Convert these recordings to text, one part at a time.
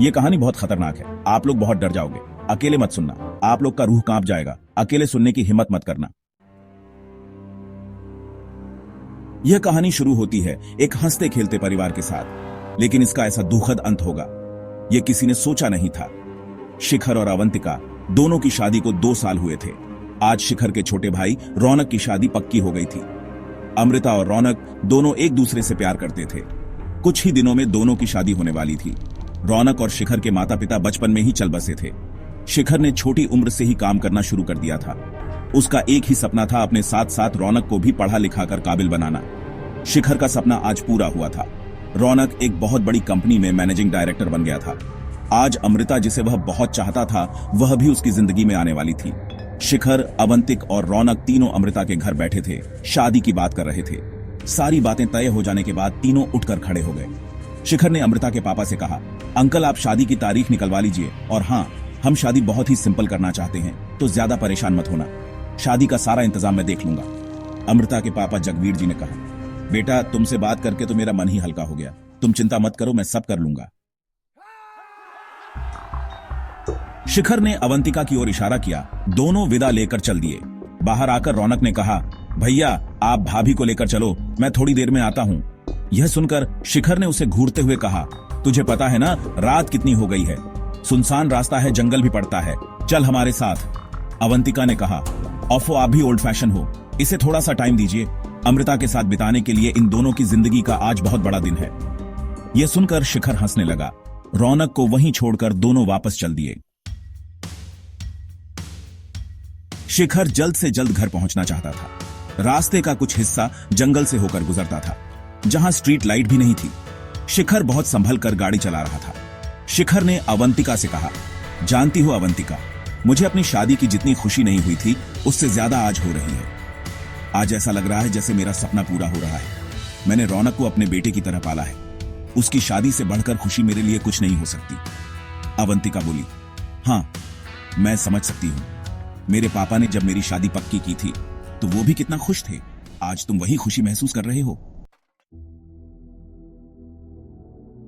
ये कहानी बहुत खतरनाक है, आप लोग बहुत डर जाओगे। अकेले मत सुनना, आप लोग का रूह कांप जाएगा। अकेले सुनने की हिम्मत मत करना। यह कहानी शुरू होती है एक हंसते खेलते परिवार के साथ, लेकिन इसका ऐसा दुखद अंत होगा यह किसी ने सोचा नहीं था। शिखर और अवंतिका दोनों की शादी को 2 साल हुए थे। आज शिखर के छोटे भाई रौनक की शादी पक्की हो गई थी। अमृता और रौनक दोनों एक दूसरे से प्यार करते थे। कुछ ही दिनों में दोनों की शादी होने वाली थी। रौनक और शिखर के माता पिता बचपन में ही चल बसे थे। शिखर ने छोटी उम्र से ही काम करना शुरू कर दिया था। उसका एक ही सपना था, अपने साथ साथ रौनक को भी पढ़ा लिखा कर काबिल बनाना। शिखर का सपना आज पूरा हुआ था। रौनक एक बहुत बड़ी कंपनी में मैनेजिंग डायरेक्टर बन गया था। आज अमृता, जिसे वह बहुत चाहता था, वह भी उसकी जिंदगी में आने वाली थी। शिखर, अवंतिक और रौनक तीनों अमृता के घर बैठे थे, शादी की बात कर रहे थे। सारी बातें तय हो जाने के बाद तीनों उठकर खड़े हो गए। शिखर ने अमृता के पापा से कहा, अंकल आप शादी की तारीख निकलवा लीजिए, और हाँ, हम शादी बहुत ही सिंपल करना चाहते हैं, तो ज्यादा परेशान मत होना। शादी का सारा इंतजाम मैं देख लूंगा। अमृता के पापा जगवीर जी ने कहा, बेटा तुमसे बात करके तो मेरा मन ही हल्का हो गया। तुम चिंता मत करो, मैं सब कर लूंगा। शिखर ने अवंतिका की ओर इशारा किया। दोनों विदा लेकर चल दिए। बाहर आकर रौनक ने कहा, भैया आप भाभी को लेकर चलो, मैं थोड़ी देर में आता हूं। यह सुनकर शिखर ने उसे घूरते हुए कहा, तुझे पता है ना रात कितनी हो गई है, सुनसान रास्ता है, जंगल भी पड़ता है, चल हमारे साथ। अवंतिका ने कहा, ऑफो आप भी ओल्ड फैशन हो, इसे थोड़ा सा टाइम दीजिए। अमृता के साथ बिताने के लिए इन दोनों की जिंदगी का आज बहुत बड़ा दिन है। यह सुनकर शिखर हंसने लगा। रौनक को वहीं छोड़कर दोनों वापस चल दिए। शिखर जल्द से जल्द घर पहुंचना चाहता था। रास्ते का कुछ हिस्सा जंगल से होकर गुजरता था, जहां स्ट्रीट लाइट भी नहीं थी। शिखर बहुत संभल कर गाड़ी चला रहा था। शिखर ने अवंतिका से कहा, जानती हो अवंतिका, मुझे अपनी शादी की जितनी खुशी नहीं हुई थी, उससे ज्यादा आज हो रही है। आज ऐसा लग रहा है जैसे मेरा सपना पूरा हो रहा है। मैंने रौनक को अपने बेटे की तरह पाला है। उसकी शादी से बढ़कर खुशी मेरे लिए कुछ नहीं हो सकती। अवंतिका बोली, हाँ मैं समझ सकती हूं। मेरे पापा ने जब मेरी शादी पक्की की थी तो वो भी कितना खुश थे। आज तुम वही खुशी महसूस कर रहे हो।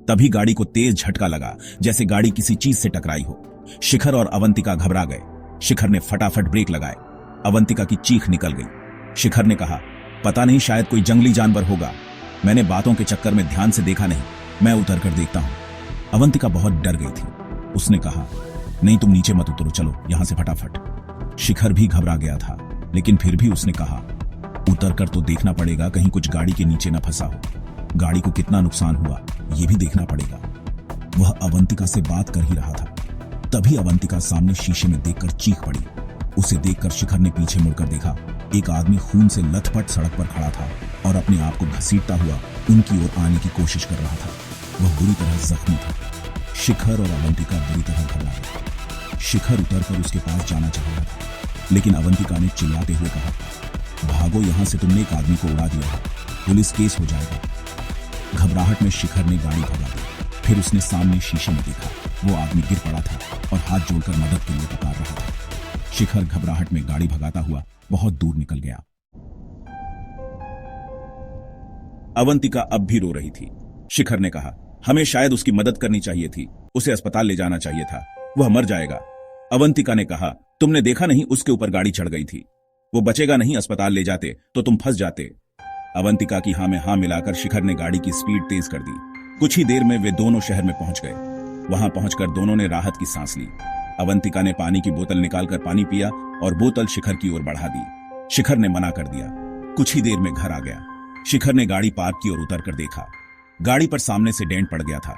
तभी गाड़ी को तेज झटका लगा, जैसे गाड़ी किसी चीज से टकराई हो। शिखर और अवंतिका घबरा गए। शिखर ने फटाफट ब्रेक लगाए। अवंतिका की चीख निकल गई। शिखर ने कहा, पता नहीं शायद कोई जंगली जानवर होगा, मैंने बातों के चक्कर में ध्यान से देखा नहीं, मैं उतर कर देखता हूं। अवंतिका बहुत डर गई थी। उसने कहा, नहीं तुम नीचे मत उतरो, चलो यहां से फटाफट। शिखर भी घबरा गया था, लेकिन फिर भी उसने कहा, उतर कर तो देखना पड़ेगा, कहीं कुछ गाड़ी के नीचे न फंसा हो। गाड़ी को कितना नुकसान हुआ यह भी देखना पड़ेगा। वह अवंतिका से बात कर ही रहा था, तभी अवंतिका सामने शीशे में देखकर चीख पड़ी। उसे देखकर शिखर ने पीछे मुड़कर देखा। एक आदमी खून से लथपथ सड़क पर खड़ा था और अपने आप को घसीटता हुआ उनकी ओर आने की कोशिश कर रहा था। वह बुरी तरह जख्मी था। शिखर और अवंतिका बुरी तरह घबरा गए। शिखर उतरकर उसके पास जाना चाह रहा था, लेकिन अवंतिका ने चिल्लाते हुए कहा, भागो यहां से, तुमने एक आदमी को उड़ा दिया है, पुलिस केस हो जाएगा। घबराहट में शिखर ने गाड़ी भगा दी। फिर उसने सामने शीशे में देखा, वो आदमी गिर पड़ा था और हाथ जोड़कर मदद के लिए पुकार रहा था। शिखर घबराहट में गाड़ी भगाता हुआ बहुत दूर निकल गया। अवंतिका अब भी रो रही थी। शिखर ने कहा, हमें शायद उसकी मदद करनी चाहिए थी, उसे अस्पताल ले जाना चाहिए था, वह मर जाएगा। अवंतिका ने कहा, तुमने देखा नहीं उसके ऊपर गाड़ी चढ़ गई थी, वो बचेगा नहीं, अस्पताल ले जाते तो तुम फंस जाते। अवंतिका की हां में हां मिलाकर शिखर ने गाड़ी की स्पीड तेज कर दी। कुछ ही देर में वे दोनों शहर में पहुंच गए। वहां पहुंचकर दोनों ने राहत की सांस ली। अवंतिका ने पानी की बोतल निकालकर पानी पिया और बोतल शिखर की ओर बढ़ा दी। शिखर ने मना कर दिया। कुछ ही देर में घर आ गया। शिखर ने गाड़ी पार्क की ओर उतर कर देखा। गाड़ी पर सामने से डेंट पड़ गया था।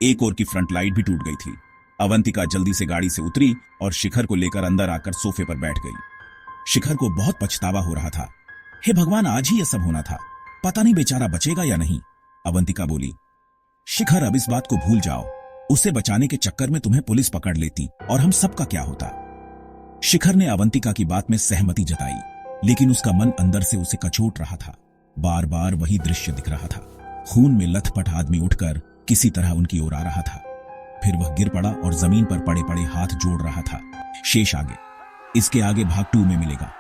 एक ओर की फ्रंट लाइट भी टूट गई थी। अवंतिका जल्दी से गाड़ी से उतरी और शिखर को लेकर अंदर आकर सोफे पर बैठ गई। शिखर को बहुत पछतावा हो रहा था। हे भगवान, आज ही यह सब होना था, पता नहीं बेचारा बचेगा या नहीं। अवंतिका बोली, शिखर अब इस बात को भूल जाओ, उसे बचाने के चक्कर में तुम्हें पुलिस पकड़ लेती और हम सबका क्या होता। शिखर ने अवंतिका की बात में सहमति जताई, लेकिन उसका मन अंदर से उसे कचोट रहा था। बार बार वही दृश्य दिख रहा था। खून में लथपथ आदमी उठकर किसी तरह उनकी ओर आ रहा था। फिर वह गिर पड़ा और जमीन पर पड़े पड़े हाथ जोड़ रहा था। शेष आगे, इसके आगे भाग 2 में मिलेगा।